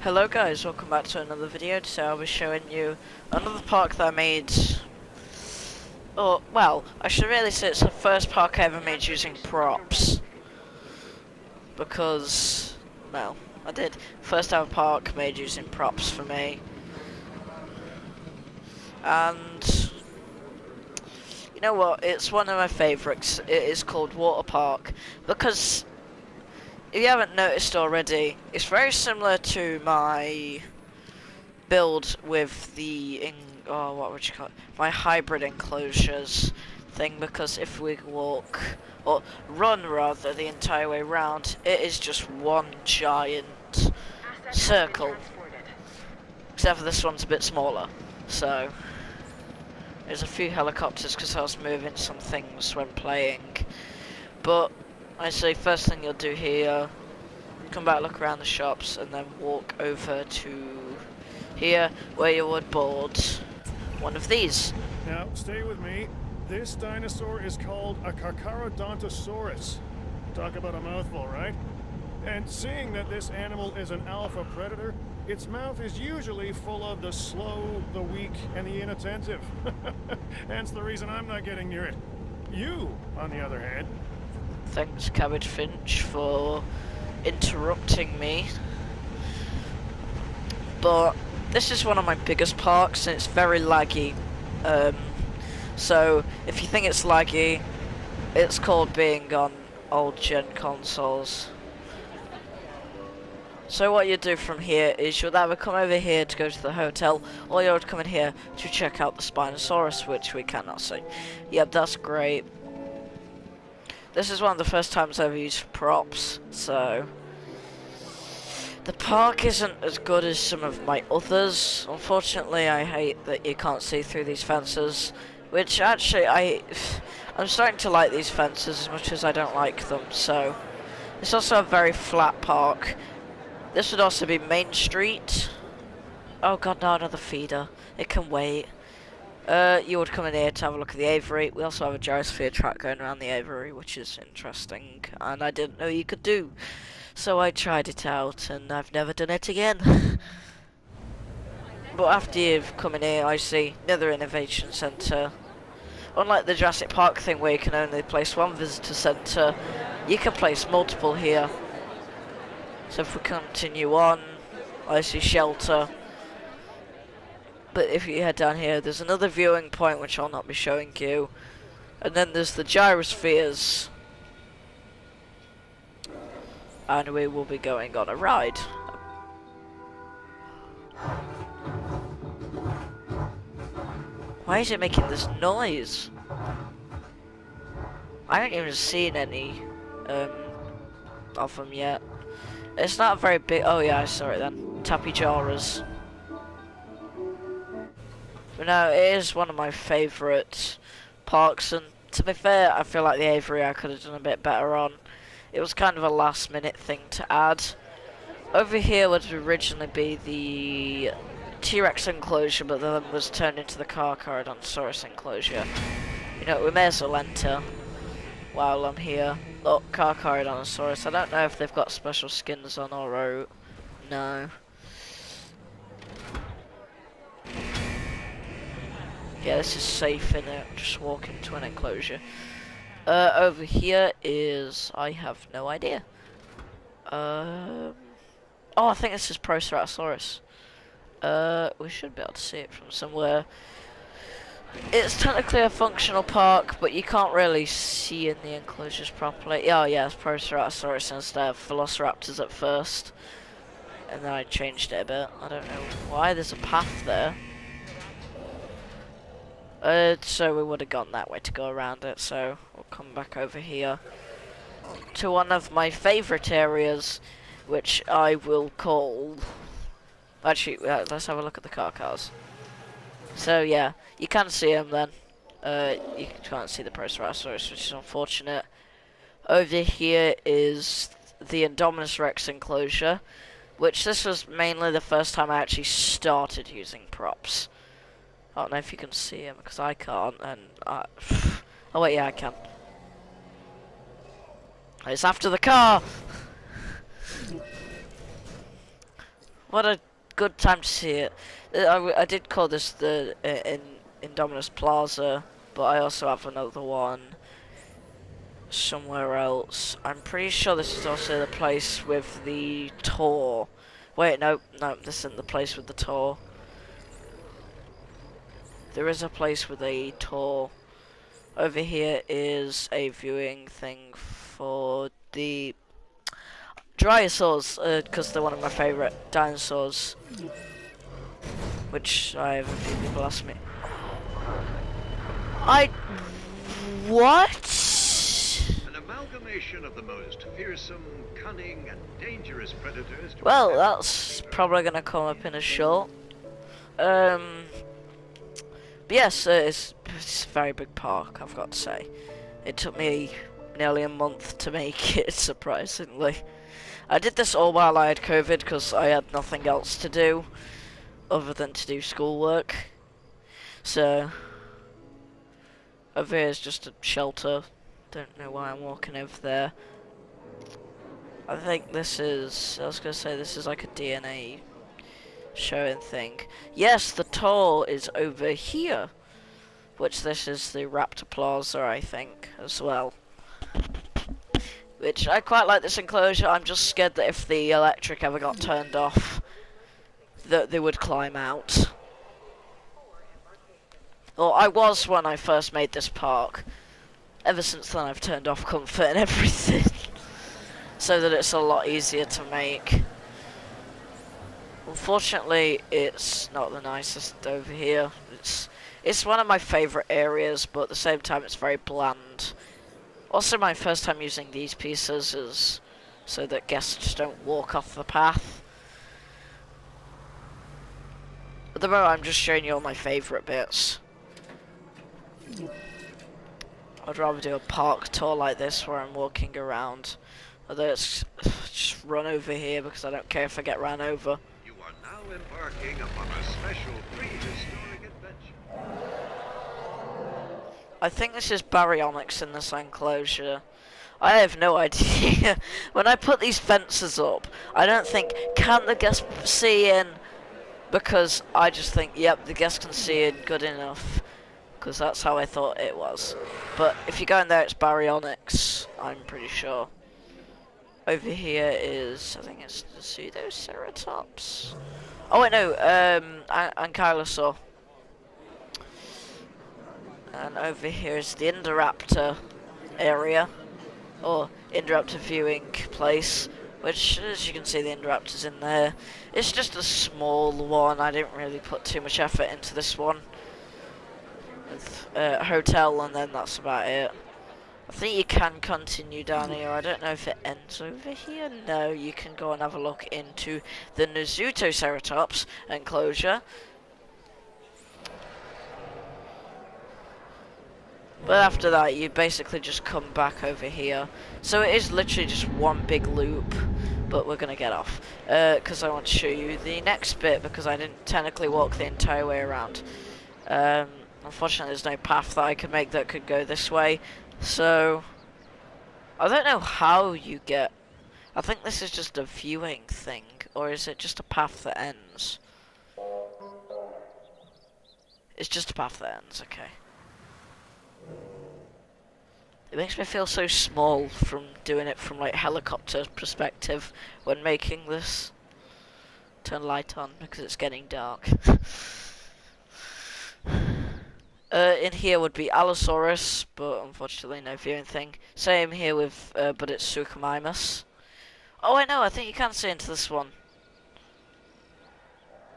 Hello guys, welcome back to another video. Today I'll be showing you another park that I made. Oh, well, I should really say it's the first park I ever made using props. Because, well, I did. First ever park made using props for me. And, you know what, it's one of my favourites. It is called Water Park. Because, if you haven't noticed already, it's very similar to my build with the what would you call it? My hybrid enclosures thing, because if we walk or run rather the entire way around, it is just one giant circle. Except for this one's a bit smaller. So there's a few helicopters because I was moving some things when playing. But I say first thing you'll do here, come back, look around the shops, and then walk over to here where you would board one of these. Now, stay with me. This dinosaur is called a Carcharodontosaurus. Talk about a mouthful, right? And seeing that this animal is an alpha predator, its mouth is usually full of the slow, the weak, and the inattentive. Hence the reason I'm not getting near it. You, on the other hand... Thanks, Cabbage Finch, for interrupting me. But this is one of my biggest parks and it's very laggy. So if you think it's laggy, it's called being on old gen consoles. So what you do from here is you'll either come over here to go to the hotel, or you'll come in here to check out the Spinosaurus, which we cannot see. Yep, that's great. This is one of the first times I've used props, so the park isn't as good as some of my others. Unfortunately, I hate that you can't see through these fences, which actually I'm starting to like these fences as much as I don't like them. So it's also a very flat park. This would also be Main Street. Oh god, no, another feeder. It can wait. You would come in here to have a look at the aviary. We also have a gyrosphere track going around the aviary, which is interesting, and I didn't know you could do. So I tried it out, and I've never done it again. But after you've come in here, I see another innovation centre. Unlike the Jurassic Park thing where you can only place one visitor centre, you can place multiple here. So if we continue on, I see shelter. But if you head down here, there's another viewing point which I'll not be showing you. And then there's the Gyrospheres. And we will be going on a ride. Why is it making this noise? I haven't even seen any of them yet. It's not very big. Oh yeah, I saw it then. Tapijaras. But no, it is one of my favourite parks, and to be fair, I feel like the aviary I could have done a bit better on. It was kind of a last minute thing to add. Over here would originally be the T-Rex enclosure, but then was turned into the Carcharodontosaurus enclosure. You know, we may as well enter while I'm here. Look, Carcharodontosaurus. I don't know if they've got special skins on or no. Yeah, this is safe in it. Just walk into an enclosure. Over here is... I have no idea. Oh, I think this is Proceratosaurus. We should be able to see it from somewhere. It's technically a functional park, but you can't really see in the enclosures properly. Oh yeah, it's Proceratosaurus instead of Velociraptors at first. And then I changed it a bit. I don't know why. There's a path there. So we would have gone that way to go around it, so we'll come back over here to one of my favourite areas, which I will call... Actually, let's have a look at the car cars. So yeah, you can see them then. You can't see the Proceratosaurus, which is unfortunate. Over here is the Indominus Rex enclosure, which this was mainly the first time I actually started using props. I don't know if you can see him, because I can't, and oh wait, yeah, I can. It's after the car! What a good time to see it. I did call this the Indominus Plaza, but I also have another one somewhere else. I'm pretty sure this is also the place with the tour. Wait, no, this isn't the place with the tour. There is a place with a tour. Over here is a viewing thing for the Gyrosaurs, because they're one of my favourite dinosaurs. Which I have a few people ask me. What? An amalgamation of the most fearsome, cunning, and dangerous predators. Well, that's probably gonna come up in a short. But yes, it's a very big park, I've got to say. It took me nearly a month to make it, surprisingly. I did this all while I had COVID because I had nothing else to do other than to do schoolwork. So, over here is just a shelter. Don't know why I'm walking over there. I think this is, I was going to say this is like a DNA showing thing. Yes, the tour is over here. Which this is the Raptor Plaza, I think, as well. Which, I quite like this enclosure. I'm just scared that if the electric ever got turned off, that they would climb out. Well, I was when I first made this park. Ever since then I've turned off comfort and everything. So that it's a lot easier to make. Unfortunately, it's not the nicest over here. It's one of my favourite areas, but at the same time it's very bland. Also, my first time using these pieces is so that guests don't walk off the path. At the moment, I'm just showing you all my favourite bits. I'd rather do a park tour like this where I'm walking around. Although it's just run over here because I don't care if I get ran over. You are now embarking upon a special prehistoric adventure. I think this is baryonyx in this enclosure. I have no idea. When I put these fences up, I don't think, can the guest see in? Because I just think, yep, the guest can see in good enough. Because that's how I thought it was. But if you go in there, it's baryonyx, I'm pretty sure. Over here is, I think it's the Stegosaurus. Oh wait, no, Anclosure. And over here is the Indoraptor area, or Indoraptor viewing place, which, as you can see, the Indoraptor's in there. It's just a small one. I didn't really put too much effort into this one. With a hotel, and then that's about it. I think you can continue down here. I don't know if it ends over here. No, you can go and have a look into the Nigesaurus enclosure. But after that, you basically just come back over here. So it is literally just one big loop, but we're going to get off. Because I want to show you the next bit, because I didn't technically walk the entire way around. Unfortunately, there's no path that I could make that could go this way. So, I don't know how you get... I think this is just a viewing thing, or is it just a path that ends? It's just a path that ends, okay. It makes me feel so small from doing it from like helicopter perspective when making this. Turn light on because it's getting dark. In here would be Allosaurus, but unfortunately no viewing thing. Same here with, but it's Suchomimus. Oh wait, no, I think you can see into this one.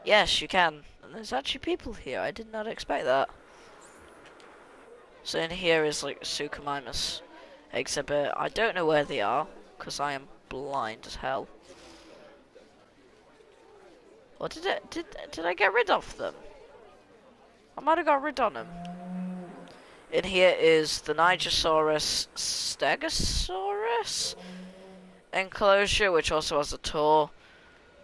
Yes, you can. And there's actually people here. I did not expect that. So in here is like a Suchomimus exhibit. I don't know where they are, because I am blind as hell. Or did I get rid of them? I might have got rid of them. In here is the Nigesaurus Stegosaurus enclosure, which also has a tour,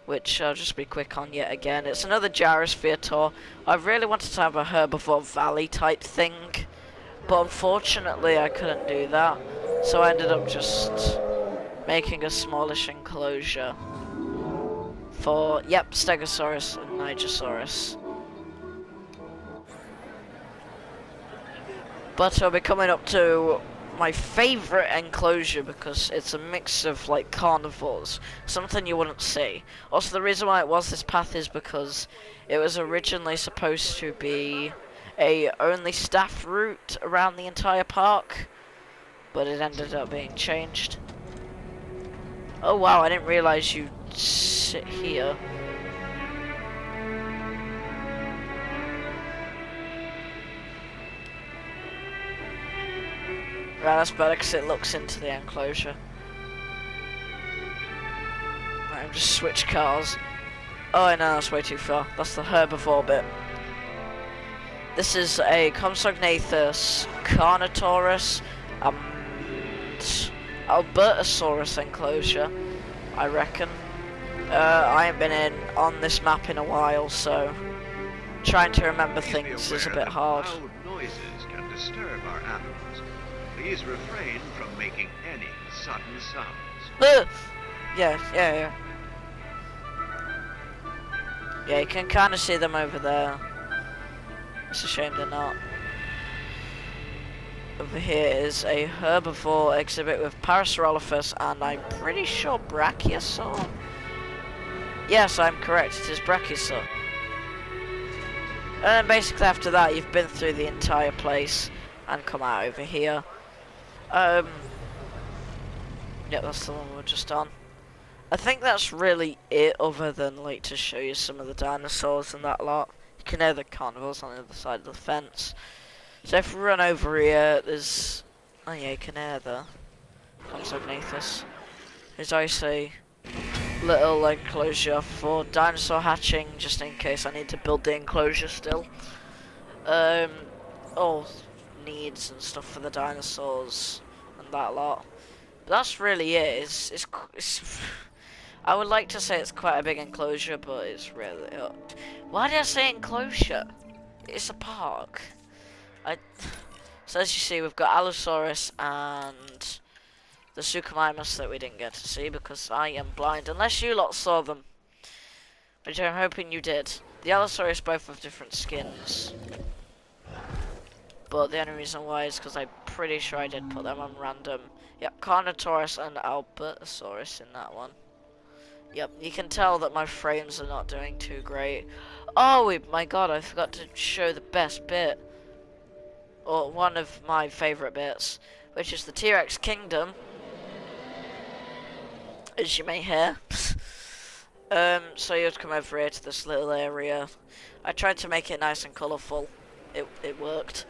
which I'll just be quick on yet again. It's another Gyrosphere tour. I really wanted to have a Herbivore Valley type thing, but unfortunately I couldn't do that. So I ended up just making a smallish enclosure for, yep, Stegosaurus and Nigesaurus. But I'll be coming up to my favourite enclosure because it's a mix of like carnivores, something you wouldn't see. Also, the reason why it was this path is because it was originally supposed to be a only staff route around the entire park, but it ended up being changed. Oh wow, I didn't realise you'd sit here. Right, that's better because it looks into the enclosure. Right, I'll just switch cars. Oh no, that's way too far. That's the herbivore bit. This is a Compsognathus, Carnotaurus, and Albertosaurus enclosure, I reckon. I ain't been in on this map in a while, so trying to remember things is a bit hard. Loud noises can disturb our animals. Please refrain from making any sudden sounds. Yeah. Yeah, you can kind of see them over there. It's a shame they're not. Over here is a Herbivore Exhibit with Parasaurolophus and I'm pretty sure Brachiosaur. Yes, I'm correct, it is Brachiosaur. And then basically after that you've been through the entire place and come out over here. Yeah, that's the one we're just on. I think that's really it, other than like to show you some of the dinosaurs and that lot. You can hear the carnivores on the other side of the fence. So if we run over here, there's... oh yeah, you can hear the Compsognathus. There's also little enclosure for dinosaur hatching, just in case I need to build the enclosure still. All needs and stuff for the dinosaurs and that lot. But that's really it. It's I would like to say it's quite a big enclosure, but it's really... why did I say enclosure? It's a park. So as you see, we've got Allosaurus and the Suchomimus that we didn't get to see because I am blind, unless you lot saw them, which I'm hoping you did. The Allosaurus both have different skins, but the only reason why is because I'm pretty sure I did put them on random. Yep, Carnotaurus and Albertosaurus in that one. Yep, you can tell that my frames are not doing too great. Oh my god, I forgot to show the best bit. Or one of my favourite bits, which is the T-Rex Kingdom, as you may hear. So you have to come over here to this little area. I tried to make it nice and colourful. It worked.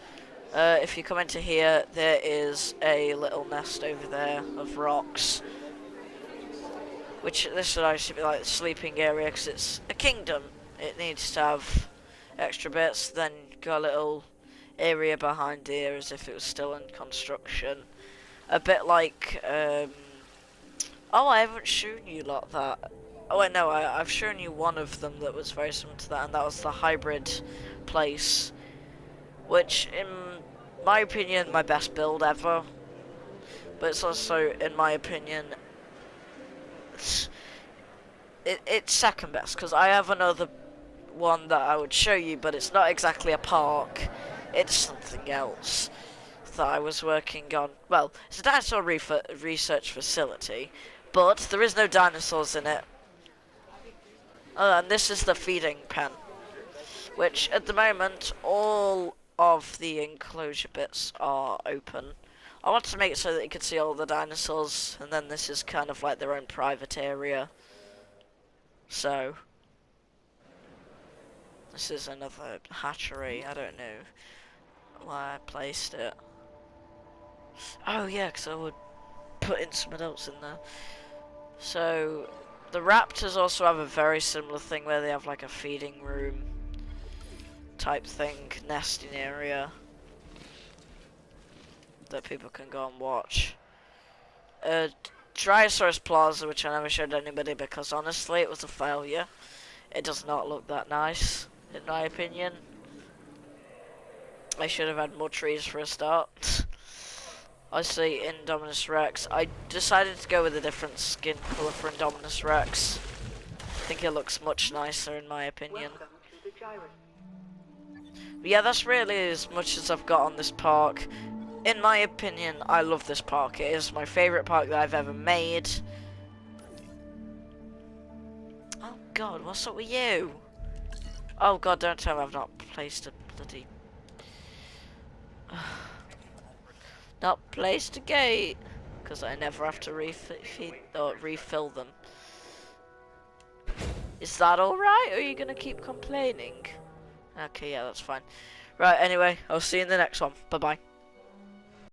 If you come into here, there is a little nest over there of rocks, which this would actually be like the sleeping area because it's a kingdom. It needs to have extra bits. Then got a little area behind here as if it was still in construction. A bit like, oh, I haven't shown you lot that. Oh wait, no, I've shown you one of them that was very similar to that, and that was the hybrid place, which, in my opinion, my best build ever. But it's also, in my opinion, it's second best, because I have another one that I would show you, but it's not exactly a park. It's something else that I was working on. Well, it's a dinosaur research facility, but there is no dinosaurs in it. And this is the feeding pen, which at the moment all of the enclosure bits are open. I want to make it so that you can see all the dinosaurs, and then this is kind of like their own private area. So this is another hatchery. I don't know why I placed it. Oh yeah, because I would put in something else in there. So the raptors also have a very similar thing where they have like a feeding room type thing, nesting area that people can go and watch. Gyrospheres Plaza, which I never showed anybody because honestly it was a failure. It does not look that nice, in my opinion. I should have had more trees for a start. I see Indominus Rex. I decided to go with a different skin colour for Indominus Rex. think it looks much nicer in my opinion. Welcome to the Gyrospheres. But yeah, that's really as much as I've got on this park. In my opinion, I love this park. It is my favourite park that I've ever made. Oh god, what's up with you? Oh god, don't tell me I've not placed a bloody... not placed a gate. Because I never have to refill them. Is that alright, or are you going to keep complaining? Okay, yeah, that's fine. Right, anyway, I'll see you in the next one. Bye-bye.